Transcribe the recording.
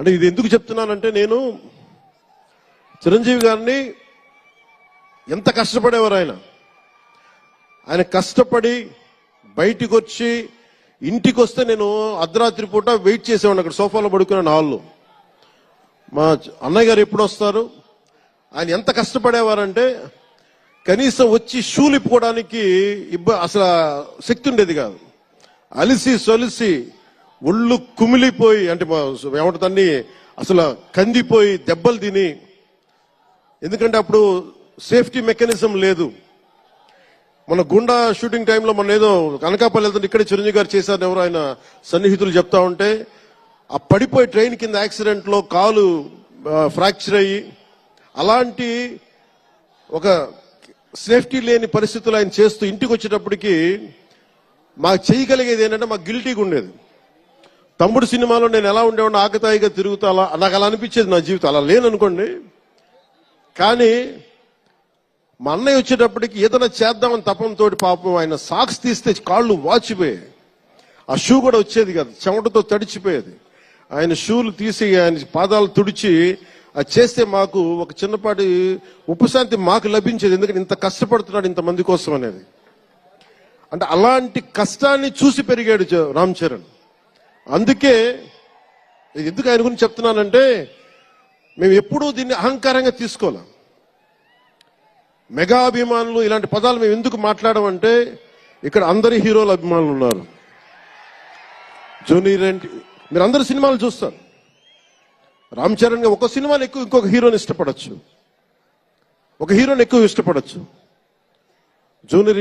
అంటే ఇది ఎందుకు చెప్తున్నానంటే, నేను చిరంజీవి గారిని ఎంత కష్టపడేవారు ఆయన కష్టపడి బయటికి వచ్చి ఇంటికి వస్తే నేను అర్ధరాత్రి పూట వెయిట్ చేసేవాడిని అక్కడ సోఫాలో పడుకున్నాను హాల్లో. మా అన్నయ్య గారు ఎప్పుడు వస్తారు, ఆయన ఎంత కష్టపడేవారంటే కనీసం వచ్చి షూలు ఇప్పుకోవడానికి అసలు శక్తి ఉండేది కాదు. అలిసి సొలిసి ఒళ్ళు కుమిలిపోయి, అంటే ఏమంటుందని అసలు కందిపోయి దెబ్బలు తిని, ఎందుకంటే అప్పుడు సేఫ్టీ మెకానిజం లేదు. మన గుండా షూటింగ్ టైంలో మన ఏదో అనకాపల్లి వెళ్తుంటే ఇక్కడే చిరంజీవి గారు చేశారని ఎవరు ఆయన సన్నిహితులు చెప్తా ఉంటే, ఆ పడిపోయి ట్రైన్ కింద యాక్సిడెంట్ లో కాలు ఫ్రాక్చర్ అయ్యి అలాంటి ఒక సేఫ్టీ లేని పరిస్థితులు ఆయన చేస్తూ ఇంటికి వచ్చేటప్పటికి మాకు చేయగలిగేది ఏంటంటే, మాకు గిల్టీగా ఉండేది. తమ్ముడు సినిమాలో నేను ఎలా ఉండేవాడిని, ఆకతాయిగా తిరుగుతా, అలా నాకు అలా అనిపించేది. నా జీవితం అలా లేననుకోండి. కానీ మా అన్నయ్య వచ్చేటప్పటికి ఏదైనా చేద్దామని తపంతో పాపం ఆయన సాక్స్ తీస్తే కాళ్ళు వాచిపోయాయి. ఆ షూ కూడా వచ్చేది కాదు, చెమటతో తడిచిపోయేది. ఆయన షూలు తీసి ఆయన పాదాలు తుడిచి అది చేస్తే మాకు ఒక చిన్నపాటి ఉపశాంతి మాకు లభించేది. ఎందుకంటే ఇంత కష్టపడుతున్నాడు ఇంతమంది కోసం అనేది. అంటే అలాంటి కష్టాన్ని చూసి పెరిగాడు రామ్ చరణ్. అందుకే ఎందుకు ఆయన గురించి చెప్తున్నానంటే, మేము ఎప్పుడూ దీన్ని అహంకారంగా తీసుకోలేం. మెగా అభిమానులు ఇలాంటి పదాలు మేము ఎందుకు మాట్లాడమంటే, ఇక్కడ అందరి హీరోల అభిమానులు ఉన్నారు. జూనియర్ ఎన్టీ, మీరు అందరు సినిమాలు చూస్తారు. రామ్ చరణ్ ఒక సినిమాని ఎక్కువ ఇంకొక హీరోని ఇష్టపడచ్చు, ఒక హీరోని ఎక్కువ ఇష్టపడచ్చు. జూనియర్